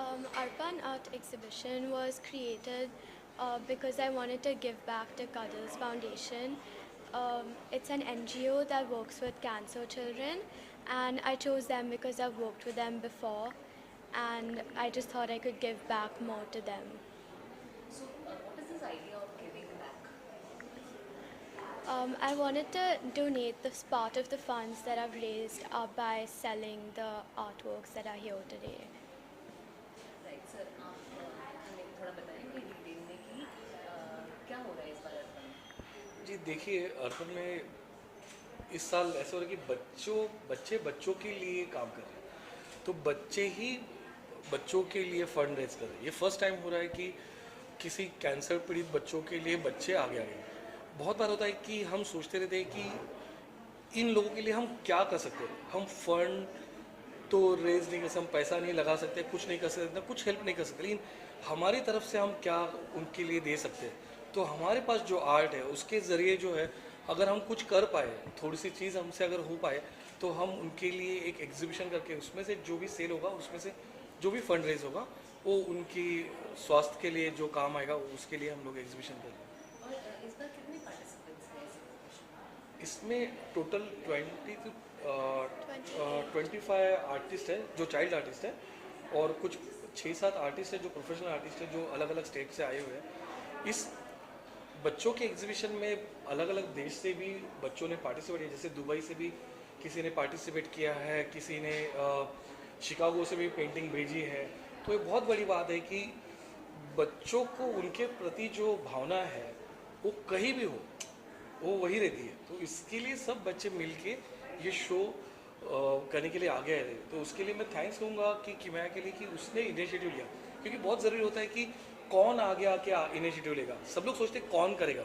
Arpan art exhibition was created because I wanted to give back to Cuddles Foundation. It's an NGO that works with cancer children, and I chose them because I've worked with them before, and I just thought I could give back more to them. So, what is this idea of giving back? I wanted to donate this part of the funds that I've raised by selling the artworks that are here today. Right sir, आप हमें थोड़ा बताएंगे detail में कि क्या हो रहा है इस बार अर्पण में? जी देखिए, अर्पण में इस साल ऐसा हो रहा है कि बच्चों के लिए काम कर रहे हैं, तो बच्चे ही बच्चों के लिए फंड रेज कर रहे हैं। ये फर्स्ट टाइम हो रहा है कि किसी कैंसर पीड़ित बच्चों के लिए बच्चे आगे आ गए। बहुत बार होता है कि हम सोचते रहते हैं कि इन लोगों के लिए हम क्या कर सकते हैं। हम फंड तो रेज नहीं कर सकते, हम पैसा नहीं लगा सकते, कुछ नहीं कर सकते, कुछ हेल्प नहीं कर सकते, लेकिन हमारी तरफ से हम क्या उनके लिए दे सकते हैं। तो हमारे पास जो आर्ट है उसके ज़रिए जो है, अगर हम कुछ कर पाए, थोड़ी सी चीज़ हमसे अगर हो पाए, तो हम उनके लिए एक एग्जीबिशन करके उसमें से जो भी सेल होगा, उसमें से जो भी फंड रेज होगा, वो उनकी स्वास्थ्य के लिए जो काम आएगा उसके लिए हम लोग एग्जीबिशन करेंगे। और इस बार कितने पार्टिसिपेंट्स हैं इसमें टोटल 25 आर्टिस्ट है जो चाइल्ड आर्टिस्ट है, और कुछ 6-7 आर्टिस्ट है जो प्रोफेशनल आर्टिस्ट है जो अलग अलग स्टेट से आए हुए हैं। इस बच्चों के एग्जीबिशन में अलग अलग देश से भी बच्चों ने पार्टिसिपेट किया, जैसे दुबई से भी किसी ने पार्टिसिपेट किया है, किसी ने शिकागो से भी पेंटिंग भेजी है। तो ये बहुत बड़ी बात है कि बच्चों को उनके प्रति जो भावना है वो कहीं भी हो, वो वही रहती है। तो इसके लिए सब बच्चे मिलके ये शो करने के लिए आगे आए थे। तो उसके लिए मैं थैंक्स कहूँगा कि किमया के लिए कि उसने इनिशिएटिव लिया, क्योंकि बहुत ज़रूरी होता है कि कौन आगे आके इनिशिएटिव लेगा। सब लोग सोचते हैं कौन करेगा,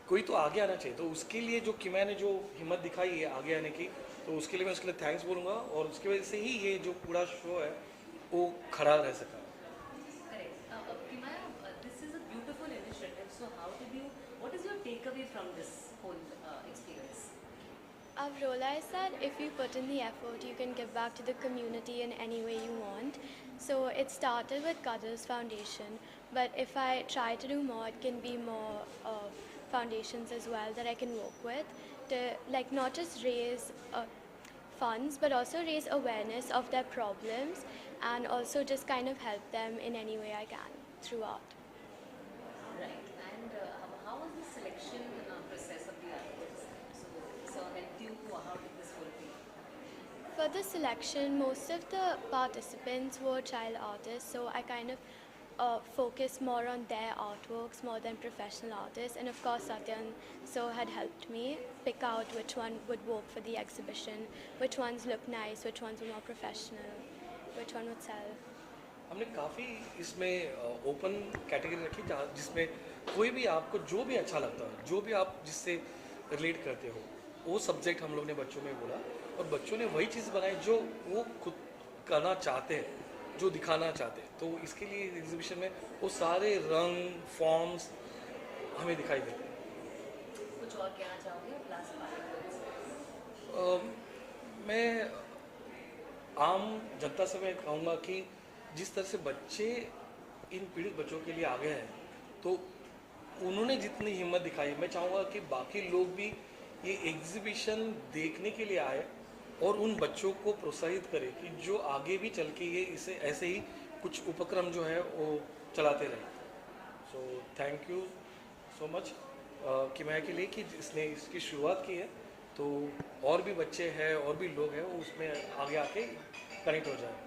कोई तो आगे आना चाहिए। तो उसके लिए जो किमया ने जो हिम्मत दिखाई है आगे आने की, तो उसके लिए मैं उसके लिए थैंक्स बोलूँगा, और उसकी वजह से ही ये जो पूरा शो है वो खड़ा रह सका। This is a beautiful initiative. So, what is your takeaway from this whole experience? I've realized that if you put in the effort, you can give back to the community in any way you want. So it started with Cuddles Foundation, but if I try to do more, it can be more foundations as well that I can work with to not just raise funds, but also raise awareness of their problems, and also just kind of help them in any way I can through art. Right. And how was the selection process of the artworks? So helped you, or how did this whole thing? For the selection, most of the participants were child artists, so I kind of focused more on their artworks more than professional artists. And of course, Satyan had helped me pick out which one would work for the exhibition, which ones look nice, which ones were more professional, which one would sell. हमने काफ़ी इसमें open category रखी जिसमें कोई भी आपको जो भी अच्छा लगता है, जो भी आप जिससे रिलेट करते हो, वो सब्जेक्ट हम लोग ने बच्चों में बोला, और बच्चों ने वही चीज़ बनाई जो वो खुद करना चाहते हैं, जो दिखाना चाहते हैं। तो इसके लिए एग्जीबिशन में वो सारे रंग फॉर्म्स हमें दिखाई देते हैं। कुछ और कहना चाहोगे क्लास मैं आम जनता से मैं कहूँगा कि जिस तरह से बच्चे इन पीड़ित बच्चों के लिए आ गए हैं, तो उन्होंने जितनी हिम्मत दिखाई, मैं चाहूँगा कि बाकी लोग भी ये एग्जीबिशन देखने के लिए आए और उन बच्चों को प्रोत्साहित करें कि जो आगे भी चल के ये इसे ऐसे ही कुछ उपक्रम जो है वो चलाते रहे। So thank you so much किमया के लिए कि इसने इसकी शुरुआत की है, तो और भी बच्चे हैं और भी लोग हैं वो उसमें आगे आके कनेक्ट हो जाए।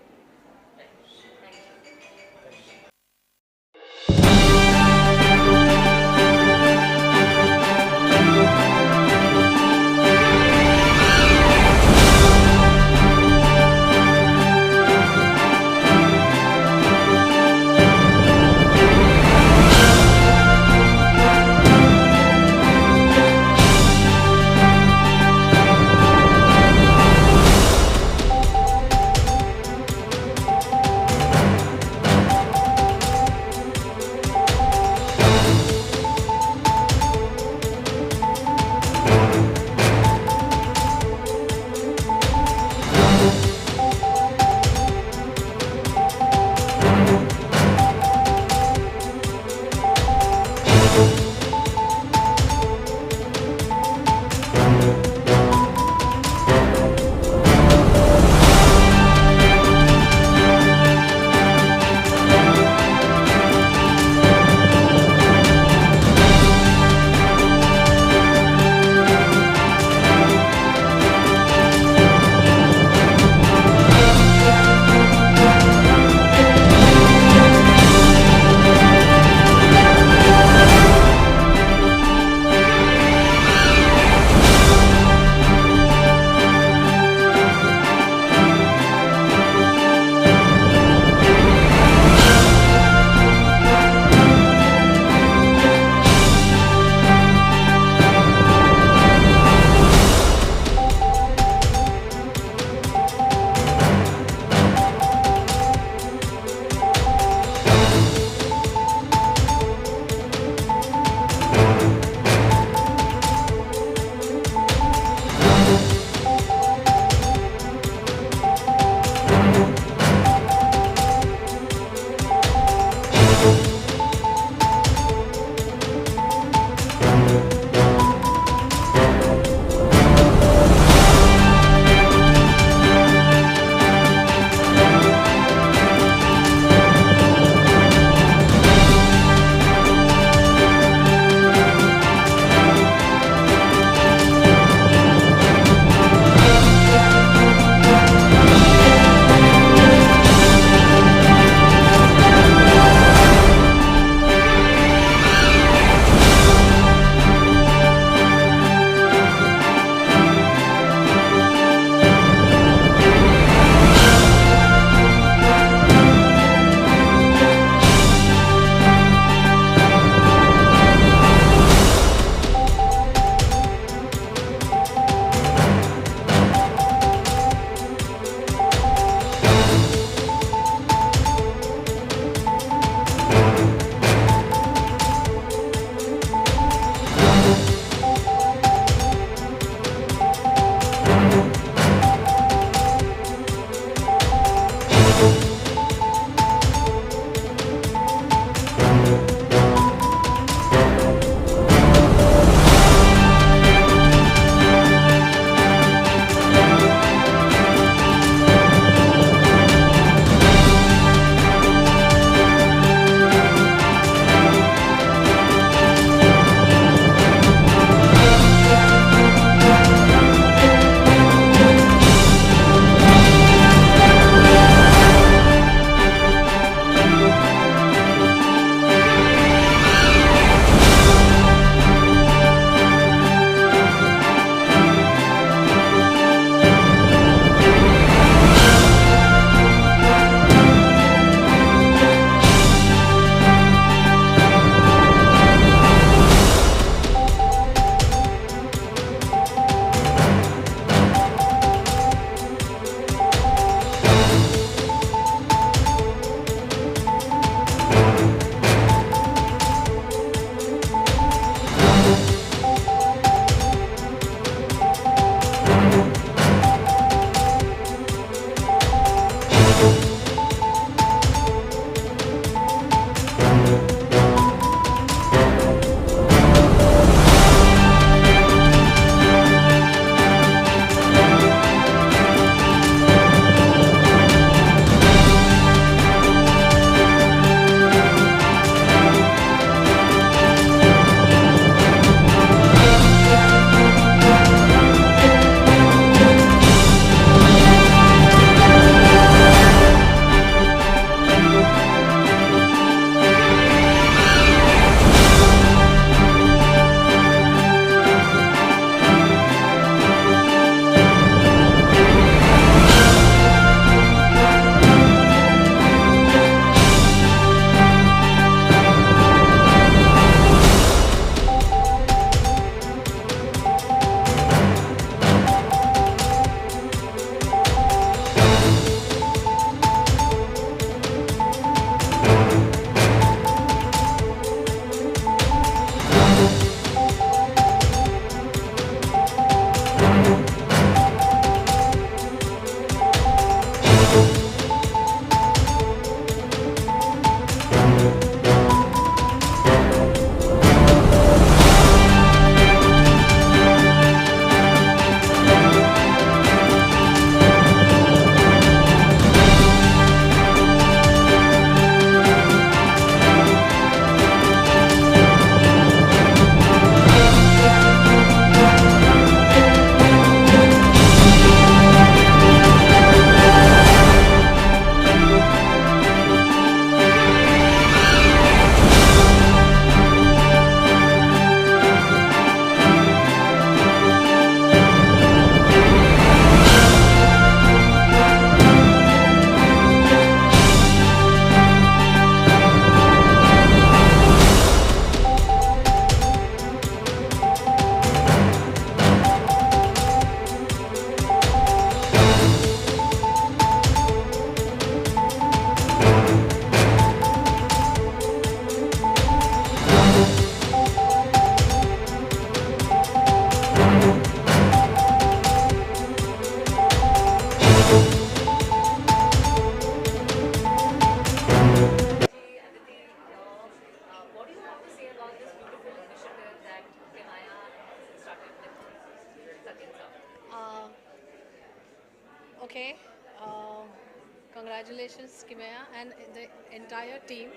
Congratulations, Kimaya, and the entire team.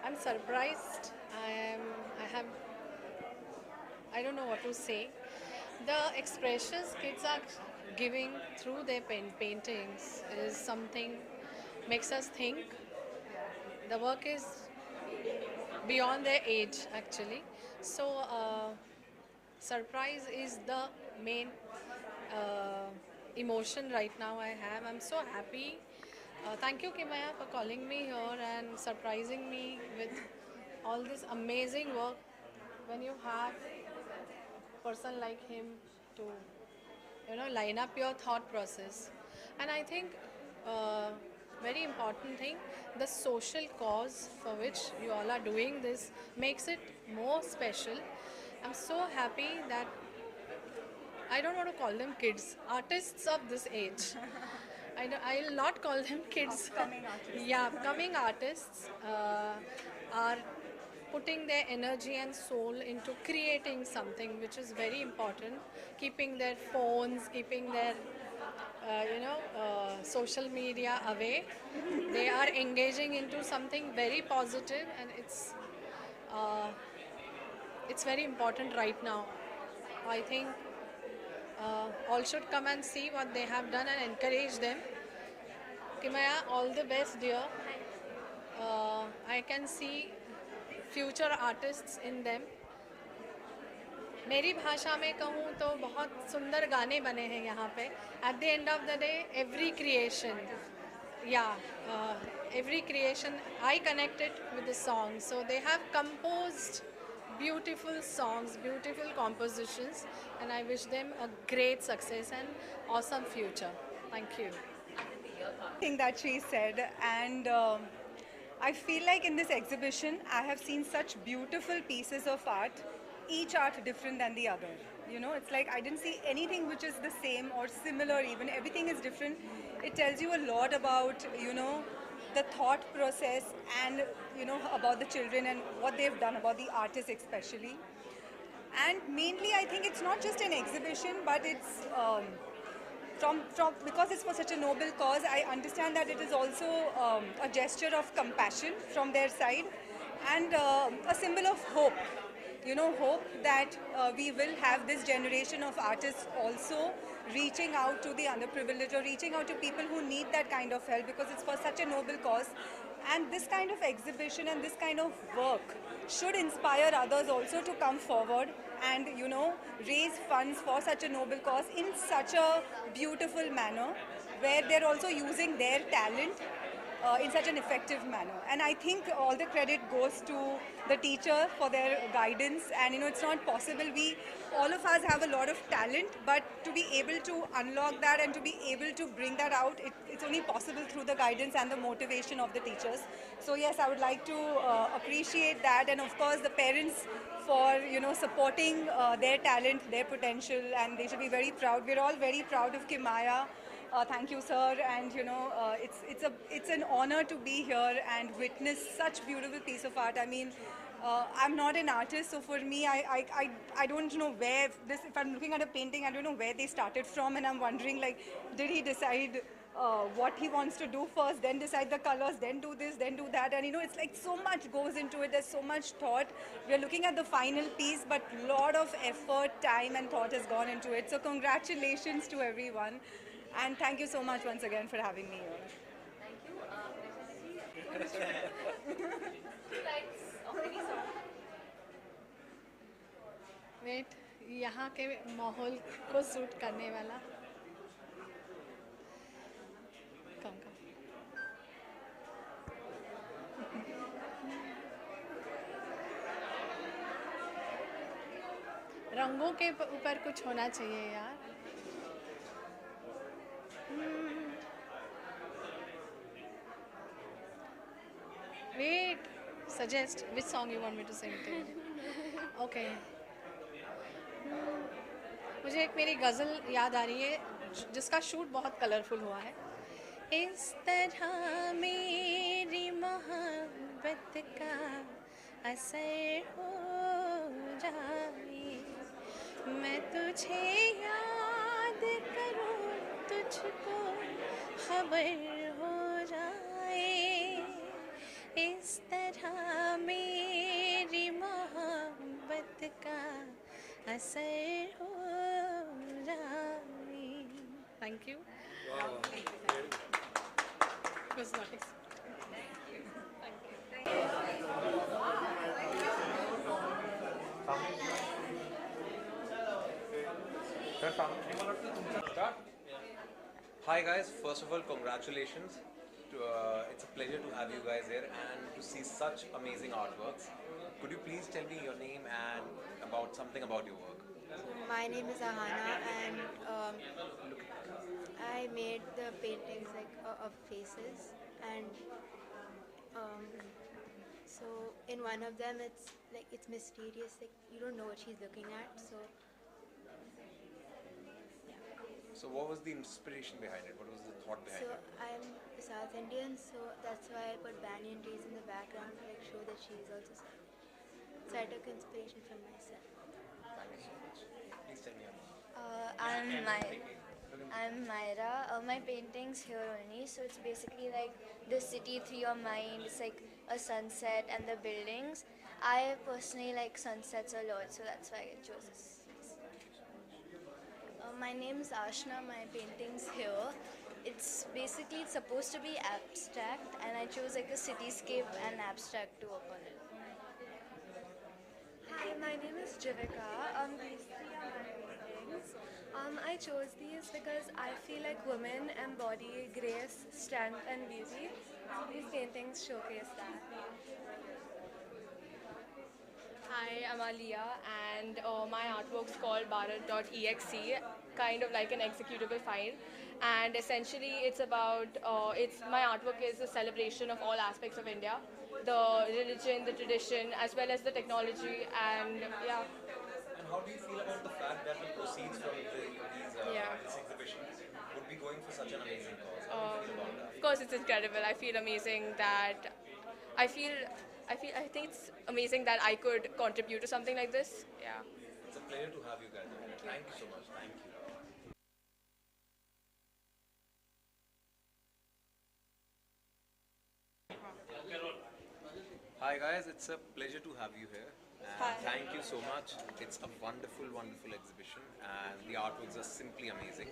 I'm surprised. I don't know what to say. The expressions kids are giving through their paintings is something makes us think. The work is beyond their age, actually. So, surprise is the main uh, emotion right now I have. I'm so happy. Thank you, Kimaya, for calling me here and surprising me with all this amazing work. When you have a person like him to, line up your thought process, and I think very important thing, the social cause for which you all are doing this makes it more special. I'm so happy that I don't want to call them kids, artists of this age. I'll not call them kids. Upcoming artists. Yeah, upcoming artists are putting their energy and soul into creating something which is very important, keeping their phones, keeping their social media away. They are engaging into something very positive, and it's very important right now. I think all should come and see what they have done and encourage them. Kimaya, all the best, dear. I can see future artists in them. मेरी भाषा में कहूँ तो बहुत सुंदर गाने बने हैं यहाँ पे. At the end of the day, every creation, every creation, I connect it with the song. So they have composed beautiful songs, beautiful compositions, and I wish them a great success and awesome future. Thank you. Thing that she said, and I feel like in this exhibition I have seen such beautiful pieces of art, each art different than the other. It's like I didn't see anything which is the same or similar, even everything is different. It tells you a lot about the thought process, and about the children and what they've done, about the artists especially. And mainly I think it's not just an exhibition, but it's from because it's for such a noble cause. I understand that it is also a gesture of compassion from their side, and a symbol of hope. Hope that we will have this generation of artists also reaching out to the underprivileged, or reaching out to people who need that kind of help, because it's for such a noble cause. And this kind of exhibition and this kind of work should inspire others also to come forward and raise funds for such a noble cause in such a beautiful manner, where they're also using their talent in such an effective manner. And I think all the credit goes to the teacher for their guidance. And it's not possible, all of us have a lot of talent, but to be able to unlock that and to be able to bring that out, it's only possible through the guidance and the motivation of the teachers. So yes, I would like to appreciate that, and of course the parents for supporting their talent, their potential, and they should be very proud. We're all very proud of Kimaya. Thank you, sir, and it's an honor to be here and witness such beautiful piece of art. I mean, I'm not an artist, so for me, I don't know where this. If I'm looking at a painting, I don't know where they started from, and I'm wondering, like, did he decide what he wants to do first, then decide the colors, then do this, then do that, and it's like so much goes into it. There's so much thought. We're looking at the final piece, but lot of effort, time, and thought has gone into it. So congratulations to everyone. And thank you so much once again for having me here. Thank you. Two lines of any song. Wait, यहाँ के माहौल को suit करने वाला कम रंगों के ऊपर कुछ होना चाहिए यार. Wait, suggest which song you want me to sing to you. Okay. मुझे एक मेरी गज़ल याद आ रही है जिसका शूट बहुत कलरफुल हुआ है. इस तरह मेरी मोहब्बत का असर हो जाए, मैं तुझे याद करूं, तुझको खबर हो ऐसे हो जाए. Thank you. Wow. It was nice. Start. Hi guys, first of all congratulations. It's a pleasure to have you guys here and to see such amazing artworks. Could you please tell me your name and about something about your work? My name is Ahana, and I made the paintings of faces, and um, so in one of them it's mysterious, like you don't know what she's looking at. So So what was the inspiration behind it? What was the thought behind it? I'm South Indian, so that's why I put banyan trees in the background to like show that she's also South Indian. So I took inspiration from myself. Thank you so much. Please tell me your name. I'm Myra. My paintings here only, so it's basically like the city through your mind. It's like a sunset and the buildings. I personally like sunsets a lot, so that's why I chose this. My name is Ashna. My paintings here. It's basically supposed to be abstract, and I chose like a cityscape and abstract to work on it. Hi, my name is Jivika. These three are my paintings. I chose these because I feel like women embody grace, strength, and beauty. These paintings showcase that. Hi, I'm Aliyah, and my artwork's called Bharat.exe, kind of like an executable file. And essentially, my artwork is a celebration of all aspects of India, the religion, the tradition, as well as the technology, and yeah. And how do you feel about the fact that the proceeds from this exhibition would be going for such an amazing cause? How do you feel about that? Of course, it's incredible. I feel amazing that I feel. I think it's amazing that I could contribute to something like this. Yeah. It's a pleasure to have you guys. Thank you so much. Thank you. Hi guys, it's a pleasure to have you here. And thank you so much. It's a wonderful, wonderful exhibition and the artworks are simply amazing.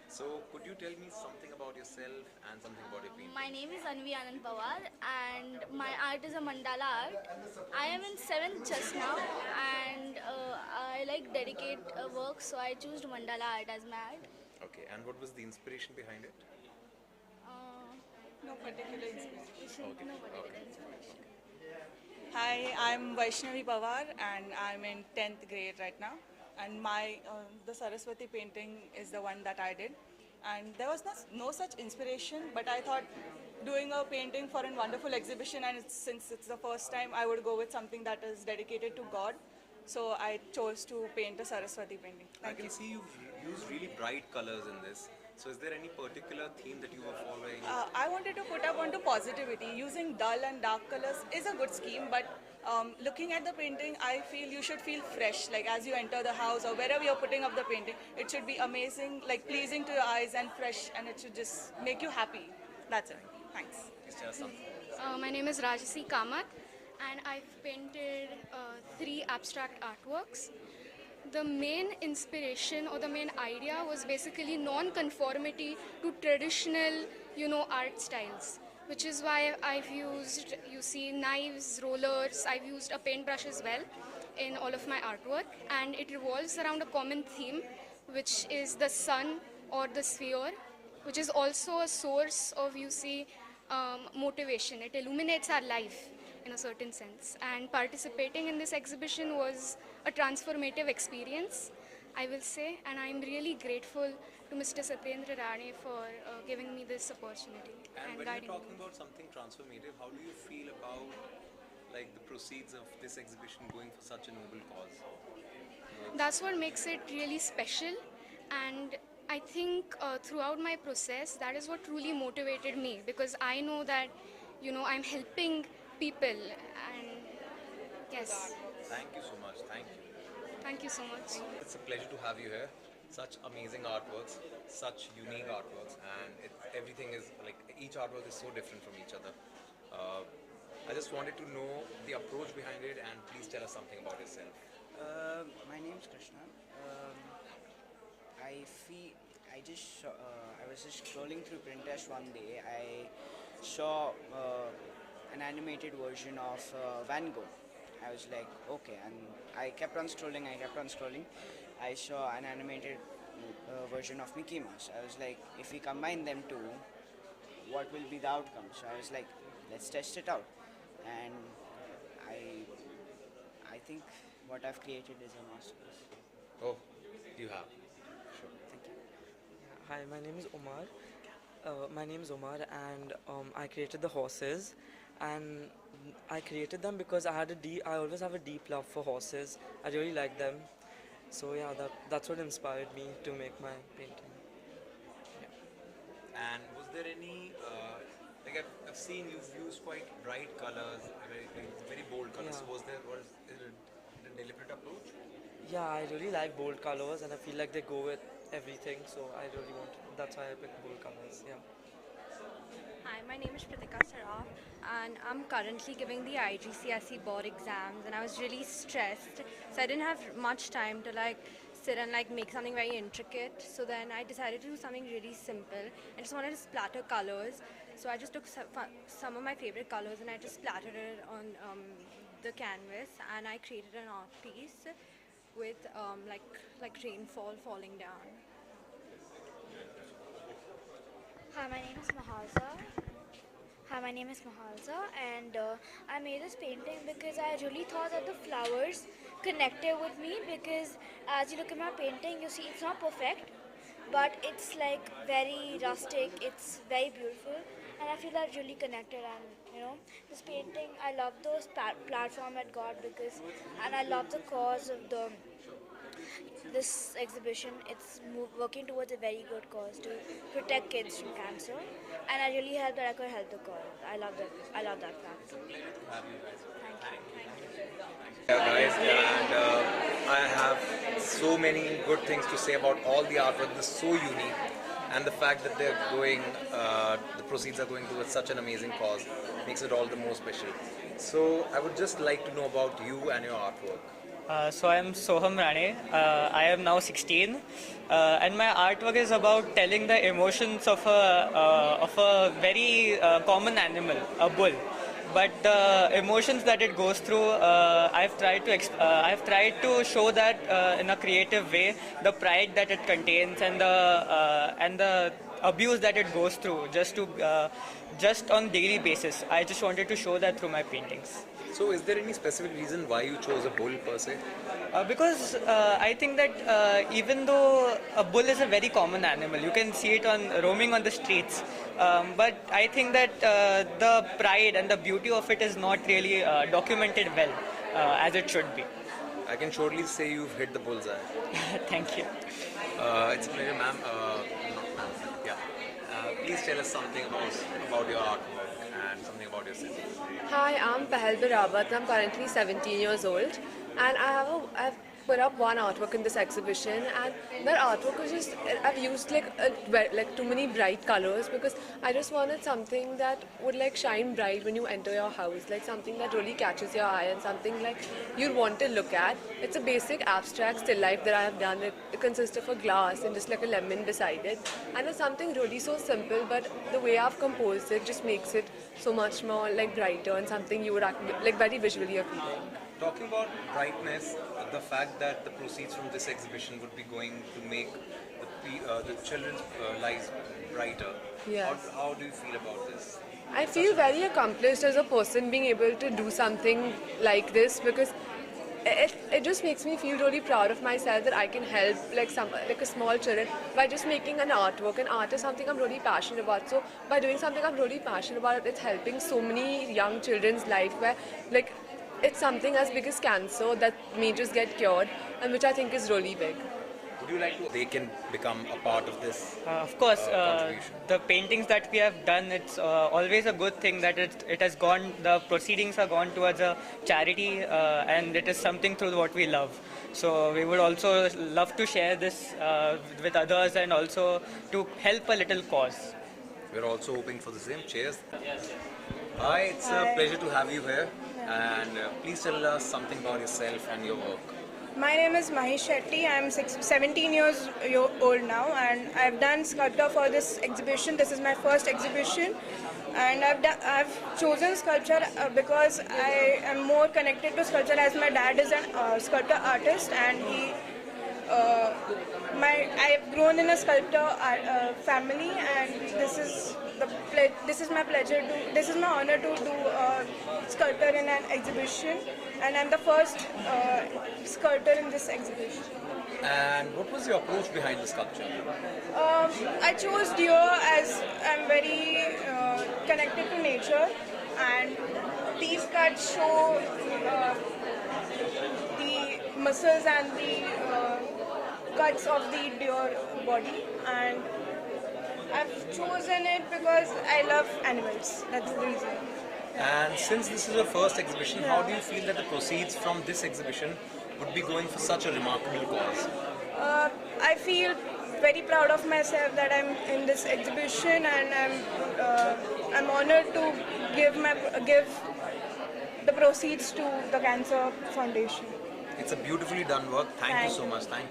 So could you tell me something about yourself and something about your painting? My name is Anvi Anand Pawar, and my art is a mandala art. I am in 7th just now, and I like dedicate work, so I chose mandala art as my art. Okay, and what was the inspiration behind it? Uh, No particular inspiration. Okay, no particular okay. inspiration. Hi, I'm Vaishali Pawar, and I'm in 10th grade right now. And the Saraswati painting is the one that I did. And there was no such inspiration, but I thought doing a painting for a wonderful exhibition, and since it's the first time, I would go with something that is dedicated to God. So I chose to paint a Saraswati painting. I can see you've used really bright colors in this. So is there any particular theme that you were following? I wanted to put up onto positivity. Using dull and dark colors is a good scheme, but looking at the painting, I feel you should feel fresh. Like as you enter the house or wherever you're putting up the painting, it should be amazing, like pleasing to your eyes and fresh, and it should just make you happy. That's it. Thanks. Please tell us something. My name is Rajasi Kamat, and I've painted 3 abstract artworks. The main inspiration or the main idea was basically non-conformity to traditional, art styles, which is why I've used, knives, rollers. I've used a paintbrush as well in all of my artwork, and it revolves around a common theme, which is the sun or the sphere, which is also a source of, motivation. It illuminates our life in a certain sense. And participating in this exhibition was a transformative experience, I will say, and I'm really grateful to Mr. Satyendra Rane for giving me this opportunity And and when guiding you're talking me. about something transformative, how do you feel about like the proceeds of this exhibition going for such a noble cause? That's what makes it really special, and I think throughout my process, that is what truly motivated me, because I know that, I'm helping people, and yes, Thank you so much. Thank you. thank you so much. It's a pleasure to have you here. Such amazing artworks, such unique artworks, and everything is like each artwork is so different from each other. I just wanted to know the approach behind it, and please tell us something about yourself. My name's Krishna. I feel I was just scrolling through Pinterest one day. I saw an animated version of Van Gogh. I was like, okay, and I kept on scrolling. I kept on scrolling. I saw an animated version of Mickey Mouse. I was like, if we combine them two, what will be the outcome? So I was like, let's test it out. And I I think what I've created is a masterpiece. Oh, you have. Sure. Thank you. Hi, my name is Omar. And I created the horses, and I created them because I always have a deep love for horses. I really like them. So yeah, that's what inspired me to make my painting. And was there any, like I've seen you've used quite bright colors, very bold colors. Yeah. So was it a deliberate approach? Yeah, I really like bold colors, and I feel like they go with everything. So that's why I picked bold colors. Yeah. Hi, my name is Pritika Saraf, and I'm currently giving the IGCSE board exams, and I was really stressed, so I didn't have much time to sit and make something very intricate. So then I decided to do something really simple. I just wanted to splatter colors, so I just took some of my favorite colors and I just splattered it on the canvas, and I created an art piece with like rainfall falling down. Hi, my name is Mahalsa. And I made this painting because I really thought that the flowers connected with me, because as you look at my painting, you see it's not perfect, but it's like very rustic, it's very beautiful, and I feel that really connected. And this painting, I love those platform it got, and I love the cause of this exhibition. It's working towards a very good cause to protect kids from cancer, and I really hope that I could help the cause. I love that fact. Yeah, guys, and I have so many good things to say about all the artwork. This is so unique, and the fact that the proceeds are going towards such an amazing cause makes it all the more special. So I would just like to know about you and your artwork. So I am Soham Rane. I am now 16, and my artwork is about telling the emotions of a very common animal, a bull. But the emotions that it goes through, I've tried to show that in a creative way, the pride that it contains and the abuse that it goes through just on daily basis. I just wanted to show that through my paintings. So is there any specific reason why you chose a bull per se? Because I think that even though a bull is a very common animal, you can see it roaming on the streets, but I think that the pride and the beauty of it is not really documented well as it should be. I can surely say you've hit the bullseye. Thank you. It's a pleasure, ma'am. Not ma'am. Yeah. Please tell us something about your artwork and something about yourself. Hi, I'm Pahal Birawat. I'm currently 17 years old, and I've put up one artwork in this exhibition, and that artwork was just, I've used like too many bright colors, because I just wanted something that would shine bright when you enter your house, like something that really catches your eye and something like you'd want to look at. It's a basic abstract still life that I have done. It consists of a glass and just like a lemon beside it, and it's something really so simple, but the way I've composed it just makes it so much more brighter and something you would very visually appealing. Talking about brightness, the fact that the proceeds from this exhibition would be going to make the children's lives brighter. Yes. How do you feel about this? I feel very accomplished as a person being able to do something like this, because it just makes me feel really proud of myself that I can help a small children by just making an artwork. And art is something I'm really passionate about. So by doing something I'm really passionate about, it's helping so many young children's life where it's something as big as cancer that may just get cured, and which I think is really big. Would you like to? They can become a part of this. Of course, contribution. the paintings that we have done, it's always a good thing that it has gone. The proceedings are gone towards a charity, and it is something through what we love. So we would also love to share this with others and also to help a little cause. We're also hoping for the same. Cheers. Hi, it's a pleasure to have you here. And please tell us something about yourself and your work. My name is Mahesh Shetty. I'm 17 years old now, and I've done sculpture for this exhibition. This is my first exhibition, and I've chosen sculpture because I am more connected to sculpture as my dad is a sculptor artist, and I've grown in a sculptor family, and this is my pleasure to this is my honor to do sculpture in an exhibition, and I'm the first sculptor in this exhibition. And what was your approach behind the sculpture? I chose deer as I'm very connected to nature, and these cuts show the muscles and the cuts of the deer body, and I've chosen it because I love animals. That's the reason. And since this is your first exhibition, how do you feel that the proceeds from this exhibition would be going for such a remarkable cause? I feel very proud of myself that I'm in this exhibition, and I'm honored to give the proceeds to the Cancer Foundation. It's a beautifully done work. Thank you so much. Thank